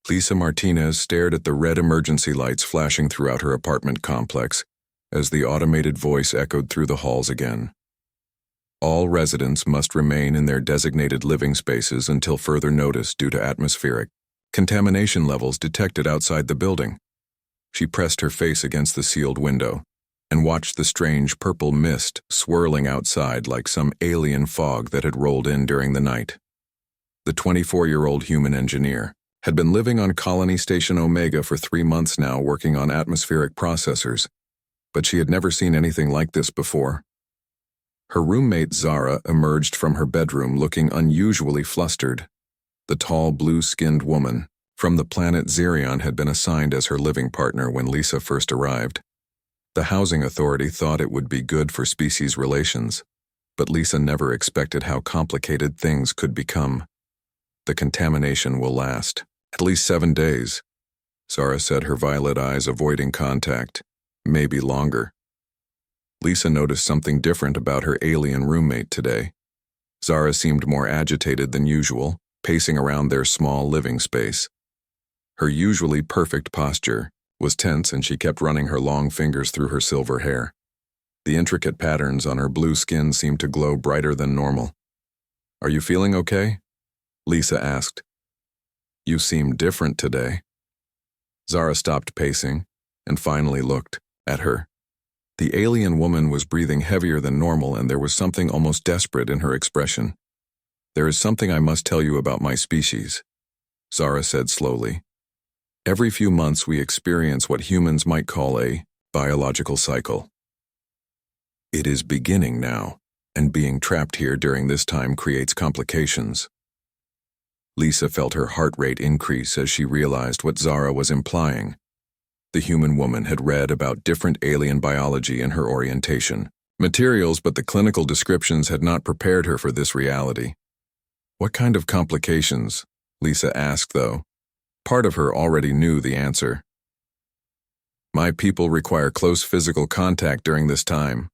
Lisa Martinez stared at the red emergency lights flashing throughout her apartment complex as the automated voice echoed through the halls again. All residents must remain in their designated living spaces until further notice due to atmospheric contamination levels detected outside the building. She pressed her face against the sealed window and watched the strange purple mist swirling outside like some alien fog that had rolled in during the night. The 24-year-old human engineer had been living on Colony Station Omega for 3 months now, working on atmospheric processors, but she had never seen anything like this before. Her roommate Zara emerged from her bedroom looking unusually flustered. The tall, blue-skinned woman from the planet Xerion had been assigned as her living partner when Lisa first arrived. The housing authority thought it would be good for species relations, but Lisa never expected how complicated things could become. The contamination will last at least 7 days, Zara said, her violet eyes avoiding contact. Maybe longer. Lisa noticed something different about her alien roommate today. Zara seemed more agitated than usual, pacing around their small living space. Her usually perfect posture was tense, and she kept running her long fingers through her silver hair. The intricate patterns on her blue skin seemed to glow brighter than normal. "Are you feeling okay?" Lisa asked. "You seem different today." Zara stopped pacing and finally looked at her. The alien woman was breathing heavier than normal, and there was something almost desperate in her expression. "There is something I must tell you about my species," Zara said slowly. "Every few months we experience what humans might call a biological cycle. It is beginning now, and being trapped here during this time creates complications." Lisa felt her heart rate increase as she realized what Zara was implying. The human woman had read about different alien biology in her orientation materials, but the clinical descriptions had not prepared her for this reality. "What kind of complications?" Lisa asked, though. Part of her already knew the answer. "My people require close physical contact during this time,"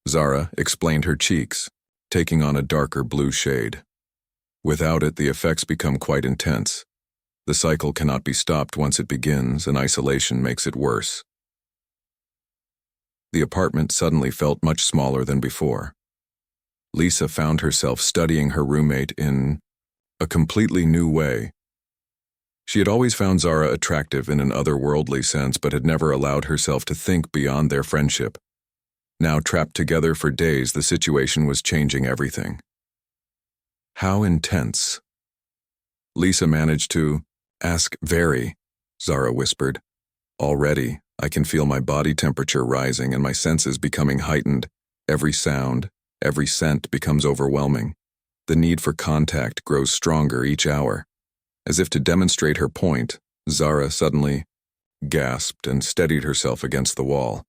Zara explained, her cheeks taking on a darker blue shade. "Without it, the effects become quite intense. The cycle cannot be stopped once it begins, and isolation makes it worse." The apartment suddenly felt much smaller than before. Lisa found herself studying her roommate in a completely new way. She had always found Zara attractive in an otherworldly sense, but had never allowed herself to think beyond their friendship. Now, trapped together for days, the situation was changing everything. "How intense?" Lisa managed to ask. "Very," Zara whispered. "Already, I can feel my body temperature rising and my senses becoming heightened. Every sound, every scent becomes overwhelming. The need for contact grows stronger each hour." As if to demonstrate her point, Zara suddenly gasped and steadied herself against the wall.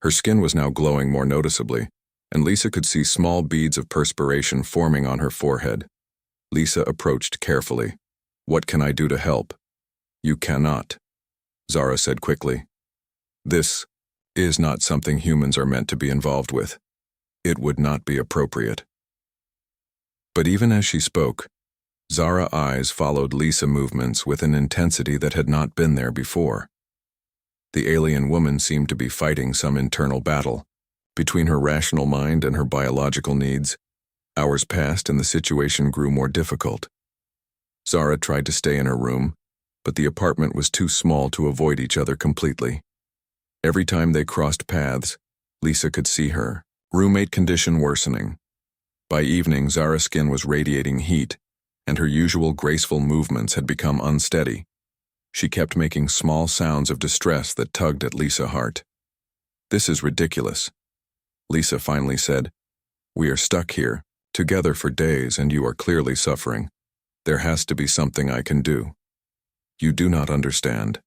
Her skin was now glowing more noticeably, and Lisa could see small beads of perspiration forming on her forehead. Lisa approached carefully. "What can I do to help?" "You cannot," Zara said quickly. "This is not something humans are meant to be involved with. It would not be appropriate." But even as she spoke, Zara's eyes followed Lisa's movements with an intensity that had not been there before. The alien woman seemed to be fighting some internal battle between her rational mind and her biological needs. Hours passed and the situation grew more difficult. Zara tried to stay in her room, but the apartment was too small to avoid each other completely. Every time they crossed paths, Lisa could see her roommate condition worsening. By evening, Zara's skin was radiating heat, and her usual graceful movements had become unsteady. She kept making small sounds of distress that tugged at Lisa's heart. "This is ridiculous," Lisa finally said. "We are stuck here, together for days, and you are clearly suffering. There has to be something I can do." "You do not understand,"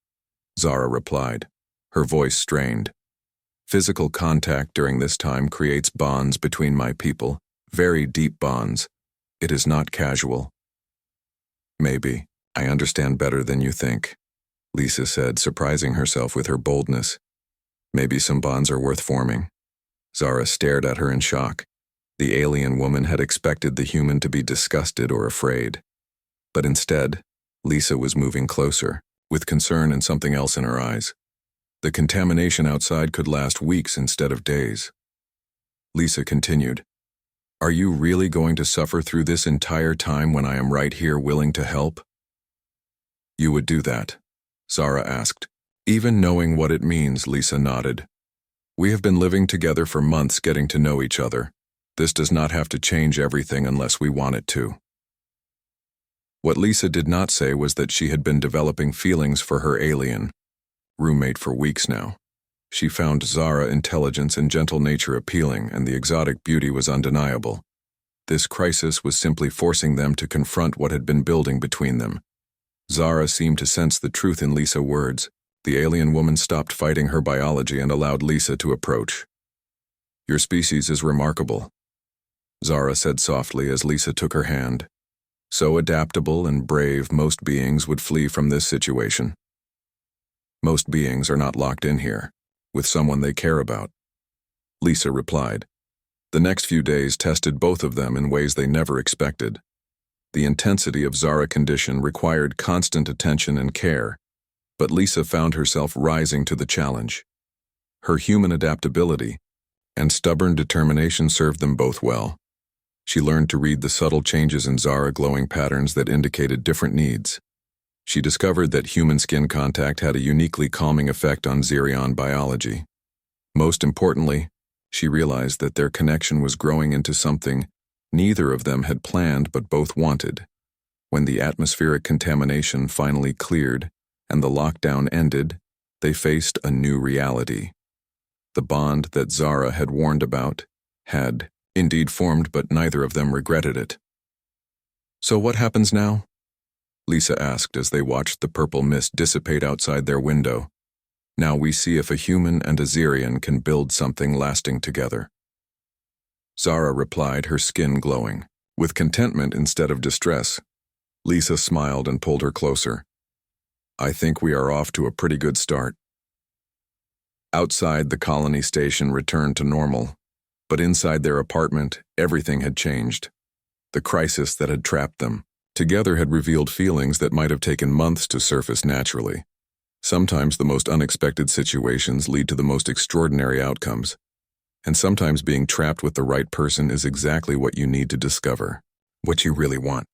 Zara replied, her voice strained. "Physical contact during this time creates bonds between my people, very deep bonds. It is not casual." "Maybe I understand better than you think," Lisa said, surprising herself with her boldness. "Maybe some bonds are worth forming." Zara stared at her in shock. The alien woman had expected the human to be disgusted or afraid. But instead, Lisa was moving closer, with concern and something else in her eyes. The contamination outside could last weeks instead of days. Lisa continued, "Are you really going to suffer through this entire time when I am right here willing to help?" "You would do that?" Zara asked. "Even knowing what it means," Lisa nodded. "We have been living together for months getting to know each other. This does not have to change everything unless we want it to." What Lisa did not say was that she had been developing feelings for her alien roommate for weeks now. She found Zara's intelligence and gentle nature appealing, and the exotic beauty was undeniable. This crisis was simply forcing them to confront what had been building between them. Zara seemed to sense the truth in Lisa's words. The alien woman stopped fighting her biology and allowed Lisa to approach. "Your species is remarkable," Zara said softly as Lisa took her hand. "So adaptable and brave, most beings would flee from this situation. Most beings are not locked in here, with someone they care about," Lisa replied. The next few days tested both of them in ways they never expected. The intensity of Zara's condition required constant attention and care, but Lisa found herself rising to the challenge. Her human adaptability and stubborn determination served them both well. She learned to read the subtle changes in Zara's glowing patterns that indicated different needs. She discovered that human skin contact had a uniquely calming effect on Zirion biology. Most importantly, she realized that their connection was growing into something neither of them had planned but both wanted. When the atmospheric contamination finally cleared and the lockdown ended, they faced a new reality. The bond that Zara had warned about had indeed formed, but neither of them regretted it. "So what happens now?" Lisa asked as they watched the purple mist dissipate outside their window. "Now we see if a human and a Zirian can build something lasting together." Zara replied, her skin glowing. With contentment instead of distress, Lisa smiled and pulled her closer. "I think we are off to a pretty good start." Outside, the colony station returned to normal, but inside their apartment, everything had changed. The crisis that had trapped them together had revealed feelings that might have taken months to surface naturally. Sometimes the most unexpected situations lead to the most extraordinary outcomes, and sometimes being trapped with the right person is exactly what you need to discover what you really want.